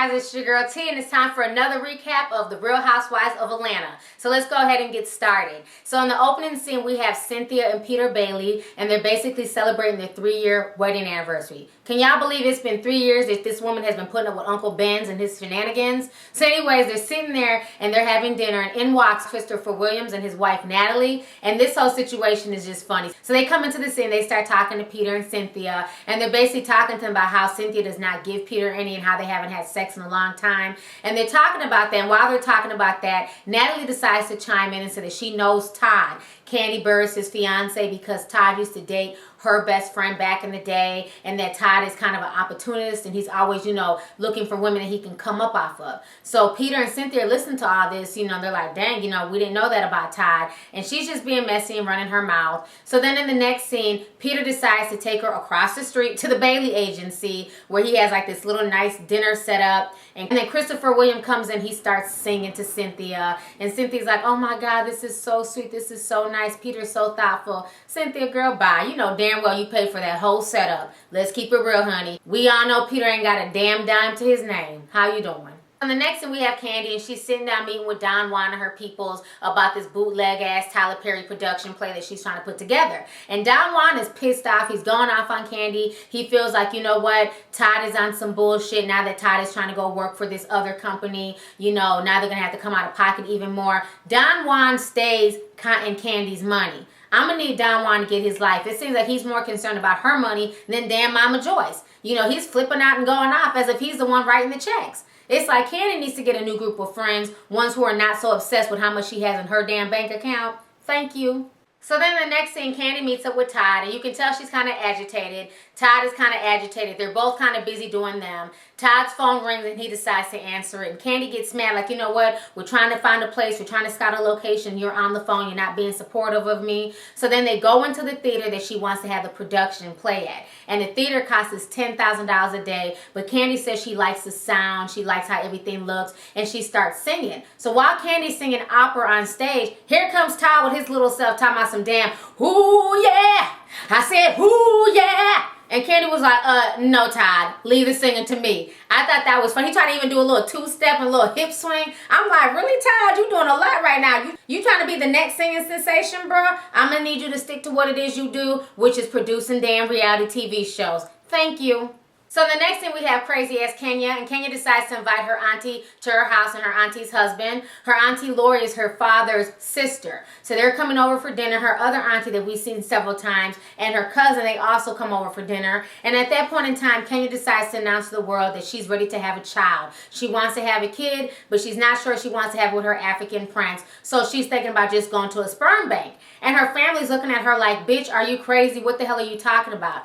guys, it's your girl T, and it's time for another recap of the Real Housewives of Atlanta. So let's go ahead and get started. So in the opening scene, we have Cynthia and Peter Bailey, and they're basically celebrating their 3-year wedding anniversary. Can y'all believe it's been 3 years that this woman has been putting up with Uncle Ben's and his shenanigans? So anyways, they're sitting there and they're having dinner, and in walks Christopher Williams and his wife Natalie, and this whole situation is just funny. So they come into the scene, they start talking to Peter and Cynthia, and they're basically talking to them about how Cynthia does not give Peter any and how they haven't had sex in a long time. And they're talking about that, and while they're talking about that, Natalie decides to chime in and say that she knows Todd, Kandi Burruss, his fiance, because Todd used to date her best friend back in the day, and that Todd is kind of an opportunist, and he's always, you know, looking for women that he can come up off of. So Peter and Cynthia listen to all this, you know, they're like, dang, you know, we didn't know that about Todd, and she's just being messy and running her mouth. So then in the next scene, Peter decides to take her across the street to the Bailey agency, where he has like this little nice dinner set up, and then Christopher Williams comes in, he starts singing to Cynthia, and Cynthia's like, oh my God, this is so sweet, this is so nice, Peter's so thoughtful. Cynthia, girl, bye. You know damn well you paid for that whole setup. Let's keep it real, honey. We all know Peter ain't got a damn dime to his name. How you doing? On the next thing, we have Kandi, and she's sitting down meeting with Don Juan and her peoples about this bootleg-ass Tyler Perry production play that she's trying to put together. And Don Juan is pissed off. He's going off on Kandi. He feels like, you know what, Todd is on some bullshit now that Todd is trying to go work for this other company. You know, now they're going to have to come out of pocket even more. Don Juan stays in Kandi's money. I'm going to need Don Juan to get his life. It seems like he's more concerned about her money than damn Mama Joyce. You know, he's flipping out and going off as if he's the one writing the checks. It's like Kandi needs to get a new group of friends, ones who are not so obsessed with how much she has in her damn bank account. Thank you. So then the next scene, Kandi meets up with Todd, and you can tell she's kind of agitated. Todd is kind of agitated. They're both kind of busy doing them. Todd's phone rings, and he decides to answer it. And Kandi gets mad, like, you know what? We're trying to find a place. We're trying to scout a location. You're on the phone. You're not being supportive of me. So then they go into the theater that she wants to have the production play at. And the theater costs us $10,000 a day. But Kandi says she likes the sound. She likes how everything looks. And she starts singing. So while Kandi's singing opera on stage, here comes Todd with his little self talking about some damn, ooh, yeah. I said, ooh, yeah. And Kandi was like, no, Todd, leave the singing to me. I thought that was funny. He tried to even do a little two-step and a little hip swing. I'm like, really, Todd? You doing a lot right now. You trying to be the next singing sensation, bro? I'm going to need you to stick to what it is you do, which is producing damn reality TV shows. Thank you. So the next thing, we have crazy ass Kenya, and Kenya decides to invite her auntie to her house and her auntie's husband. Her auntie Lori is her father's sister. So they're coming over for dinner. Her other auntie that we've seen several times and her cousin, they also come over for dinner. And at that point in time, Kenya decides to announce to the world that she's ready to have a child. She wants to have a kid, but she's not sure she wants to have it with her African prince. So she's thinking about just going to a sperm bank. And her family's looking at her like, bitch, are you crazy? What the hell are you talking about?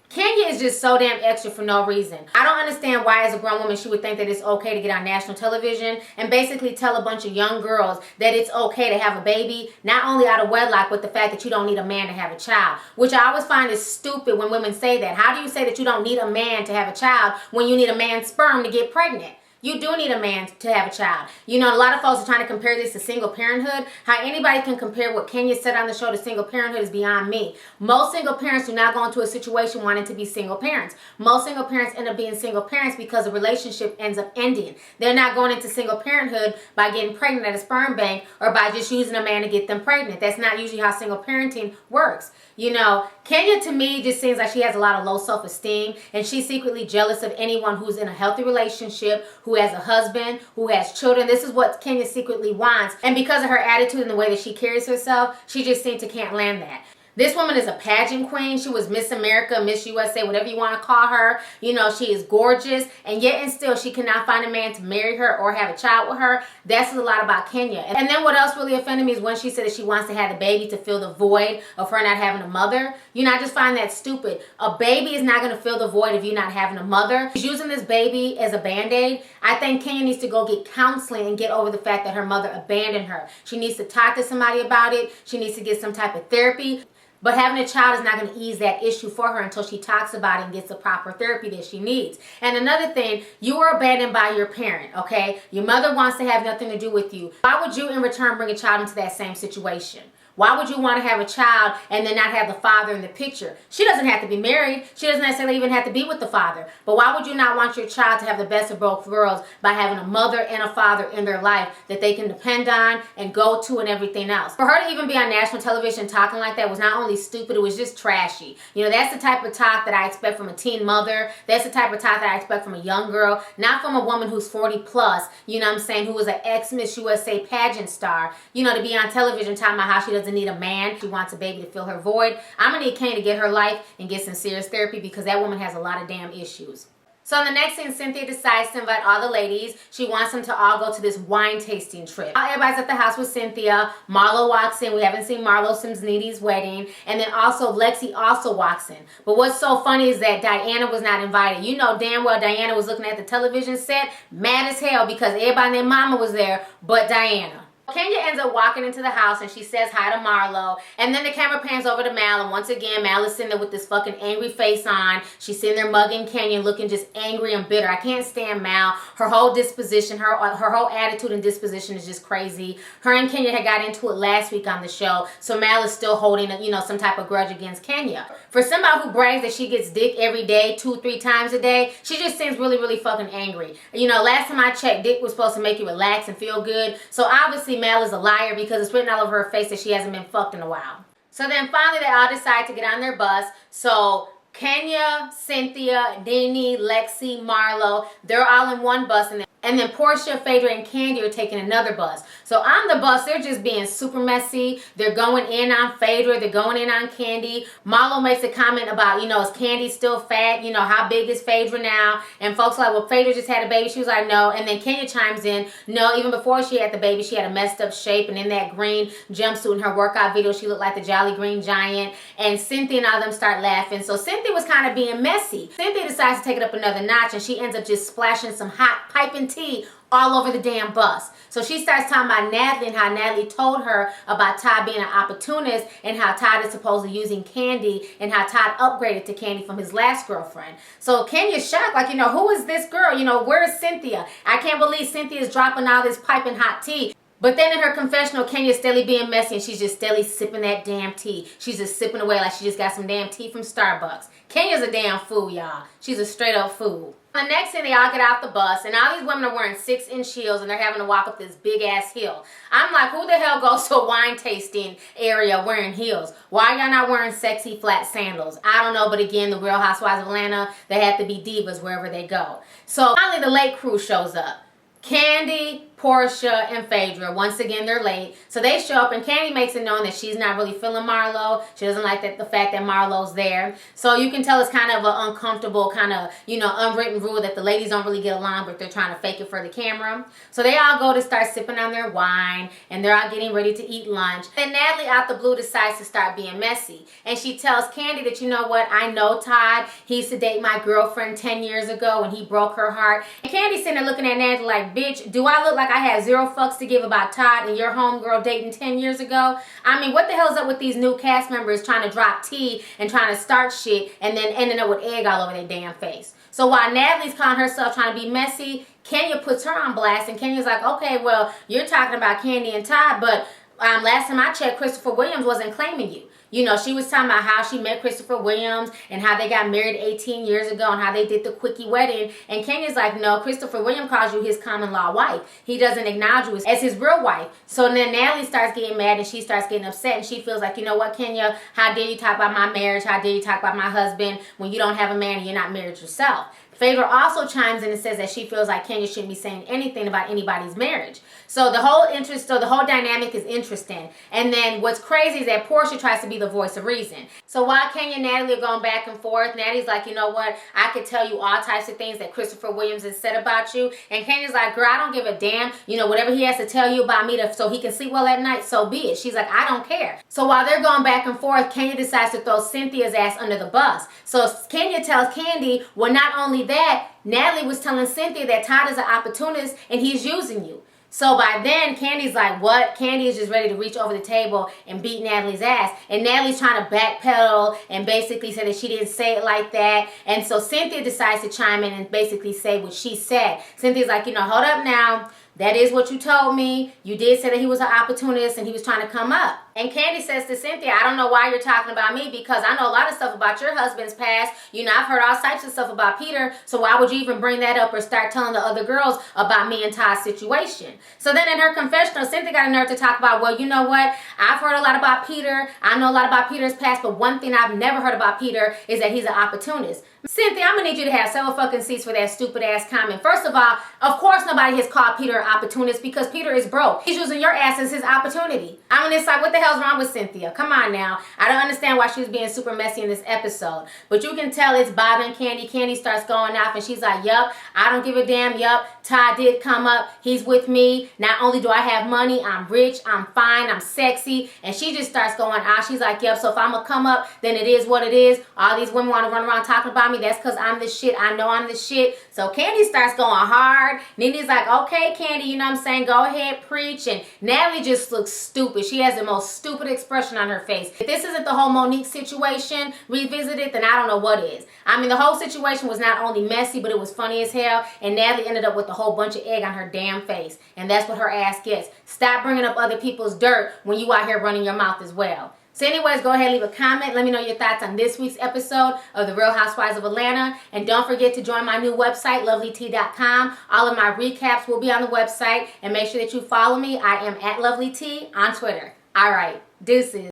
Kenya is just so damn extra for no reason. I don't understand why as a grown woman she would think that it's okay to get on national television and basically tell a bunch of young girls that it's okay to have a baby, not only out of wedlock, but the fact that you don't need a man to have a child, which I always find is stupid when women say that. How do you say that you don't need a man to have a child when you need a man's sperm to get pregnant? You do need a man to have a child. You know, a lot of folks are trying to compare this to single parenthood. How anybody can compare what Kenya said on the show to single parenthood is beyond me. Most single parents do not go into a situation wanting to be single parents. Most single parents end up being single parents because the relationship ends up ending. They're not going into single parenthood by getting pregnant at a sperm bank or by just using a man to get them pregnant. That's not usually how single parenting works. You know, Kenya to me just seems like she has a lot of low self-esteem, and she's secretly jealous of anyone who's in a healthy relationship, who has a husband, who has children. This is what Kenya secretly wants. And because of her attitude and the way that she carries herself, she just seems to can't land that. This woman is a pageant queen. She was Miss America, Miss USA, whatever you want to call her. You know, she is gorgeous, and yet and still she cannot find a man to marry her or have a child with her. That says a lot about Kenya. And then what else really offended me is when she said that she wants to have the baby to fill the void of her not having a mother. You know, I just find that stupid. A baby is not going to fill the void of you not having a mother. She's using this baby as a band-aid. I think Kenya needs to go get counseling and get over the fact that her mother abandoned her. She needs to talk to somebody about it. She needs to get some type of therapy. But having a child is not going to ease that issue for her until she talks about it and gets the proper therapy that she needs. And another thing, you were abandoned by your parent, okay? Your mother wants to have nothing to do with you. Why would you in return bring a child into that same situation? Why would you want to have a child and then not have the father in the picture? She doesn't have to be married. She doesn't necessarily even have to be with the father. But why would you not want your child to have the best of both worlds by having a mother and a father in their life that they can depend on and go to and everything else? For her to even be on national television talking like that was not only stupid, it was just trashy. You know, that's the type of talk that I expect from a teen mother. That's the type of talk that I expect from a young girl, not from a woman who's 40 plus, you know what I'm saying, who was an ex-Miss USA pageant star, you know, to be on television talking about how she doesn't need a man. She wants a baby to fill her void. I'm going to need Kandi to get her life and get some serious therapy because that woman has a lot of damn issues. So in the next scene, Cynthia decides to invite all the ladies. She wants them to all go to this wine tasting trip. Everybody's at the house with Cynthia. Marlo walks in. We haven't seen Marlo since Needy's wedding. And then also Lexi also walks in. But what's so funny is that Diana was not invited. You know damn well Diana was looking at the television set, mad as hell because everybody and their mama was there but Diana. Kenya ends up walking into the house and she says hi to Marlo, and then the camera pans over to Mal, and once again Mal is sitting there with this fucking angry face on. She's sitting there mugging Kenya, looking just angry and bitter. I can't stand Mal. Her whole disposition, her whole attitude and disposition is just crazy. Her and Kenya had got into it last week on the show, so Mal is still holding, you know, some type of grudge against Kenya. For somebody who brags that she gets dick every day, 2-3 times a day, she just seems really, really fucking angry. You know, last time I checked, dick was supposed to make you relax and feel good, so obviously Mal is a liar because it's written all over her face that she hasn't been fucked in a while. So then finally they all decide to get on their bus. So Kenya, Cynthia, Nene, Lexi, Marlo, they're all in one bus, and then Portia, Phaedra, and Kandi are taking another bus. So on the bus, they're just being super messy. They're going in on Phaedra. They're going in on Kandi. Marlo makes a comment about, you know, is Kandi still fat? You know, how big is Phaedra now? And folks are like, well, Phaedra just had a baby. She was like, no. And then Kenya chimes in, no, even before she had the baby, she had a messed up shape. And in that green jumpsuit in her workout video, she looked like the Jolly Green Giant. And Cynthia and all of them start laughing. So Cynthia was kind of being messy. Cynthia decides to take it up another notch, and she ends up just splashing some hot piping tea all over the damn bus. So she starts talking about Natalie and how Natalie told her about Todd being an opportunist and how Todd is supposedly using Kandi and how Todd upgraded to Kandi from his last girlfriend. So Kenya's shocked, like, you know, who is this girl? You know, where is Cynthia? I can't believe Cynthia is dropping all this piping hot tea. But then in her confessional, Kenya's steadily being messy and she's just steadily sipping that damn tea. She's just sipping away like she just got some damn tea from Starbucks. Kenya's a damn fool, y'all. She's a straight up fool. The next thing, they all get off the bus, and all these women are wearing 6-inch heels, and they're having to walk up this big-ass hill. I'm like, who the hell goes to a wine tasting area wearing heels? Why y'all not wearing sexy flat sandals? I don't know, but again, the Real Housewives of Atlanta, they have to be divas wherever they go. So finally, the late crew shows up. Kandi, Portia, and Phaedra. Once again, they're late. So they show up, and Kandi makes it known that she's not really feeling Marlo. She doesn't like the fact that Marlo's there. So you can tell it's kind of an uncomfortable, kind of, you know, unwritten rule that the ladies don't really get along, but they're trying to fake it for the camera. So they all go to start sipping on their wine, and they're all getting ready to eat lunch. And Natalie, out the blue, decides to start being messy. And she tells Kandi that, you know what, I know Todd. He used to date my girlfriend 10 years ago, and he broke her heart. And Kandi's sitting there looking at Natalie like, bitch, do I look like I had 0 fucks to give about Todd and your homegirl dating 10 years ago? I mean, what the hell is up with these new cast members trying to drop tea and trying to start shit and then ending up with egg all over their damn face? So while Natalie's calling herself trying to be messy, Kenya puts her on blast, and Kenya's like, okay, well, you're talking about Kandi and Todd, but last time I checked, Christopher Williams wasn't claiming you. You know, she was talking about how she met Christopher Williams and how they got married 18 years ago and how they did the quickie wedding. And Kenya's like, no, Christopher Williams calls you his common law wife. He doesn't acknowledge you as his real wife. So then Natalie starts getting mad and she starts getting upset, and she feels like, you know what, Kenya, how dare you talk about my marriage? How dare you talk about my husband when you don't have a man and you're not married yourself? Phaedra also chimes in and says that she feels like Kenya shouldn't be saying anything about anybody's marriage. So the whole dynamic is interesting. And then what's crazy is that Portia tries to be the voice of reason. So while Kenya and Natalie are going back and forth, Natalie's like, you know what, I could tell you all types of things that Christopher Williams has said about you. And Kenya's like, girl, I don't give a damn. You know, whatever he has to tell you about me so he can sleep well at night, so be it. She's like, I don't care. So while they're going back and forth, Kenya decides to throw Cynthia's ass under the bus. So Kenya tells Kandi, well, not only that, Natalie was telling Cynthia that Todd is an opportunist and he's using you. So by then, Kandi's like, what? Kandi is just ready to reach over the table and beat Natalie's ass. And Natalie's trying to backpedal and basically say that she didn't say it like that. And so Cynthia decides to chime in and basically say what she said. Cynthia's like, you know, hold up now. That is what you told me. You did say that he was an opportunist and he was trying to come up. And Kandi says to Cynthia, I don't know why you're talking about me, because I know a lot of stuff about your husband's past. You know, I've heard all types of stuff about Peter, so why would you even bring that up or start telling the other girls about me and Todd's situation? So then in her confessional, Cynthia got a nerve to talk about, well, you know what? I've heard a lot about Peter. I know a lot about Peter's past, but one thing I've never heard about Peter is that he's an opportunist. Cynthia, I'm gonna need you to have several fucking seats for that stupid ass comment. First of all, of course nobody has called Peter an opportunist, because Peter is broke. He's using your ass as his opportunity. I'm on this side. What the hell's wrong with Cynthia? Come on now. I don't understand why she was being super messy in this episode. But you can tell it's bothering Kandi. Kandi starts going off and she's like, yup, I don't give a damn. Yup, Todd did come up. He's with me. Not only do I have money, I'm rich, I'm fine, I'm sexy. And she just starts going off. She's like, yup, so if I'm gonna come up, then it is what it is. All these women want to run around talking about me. That's because I'm the shit. I know I'm the shit. So Kandi starts going hard. Nini's like, okay, Kandi, you know what I'm saying? Go ahead, preach. And Natalie just looks stupid. She has the most stupid expression on her face. If this isn't the whole Monique situation revisited, then I don't know what is. I mean, the whole situation was not only messy, but it was funny as hell. And Natalie ended up with a whole bunch of egg on her damn face. And that's what her ass gets. Stop bringing up other people's dirt when you out here running your mouth as well. So anyways, go ahead and leave a comment. Let me know your thoughts on this week's episode of The Real Housewives of Atlanta. And don't forget to join my new website, lovelyt.com. All of my recaps will be on the website. And make sure that you follow me. I am at lovelyt on Twitter. All right, deuces.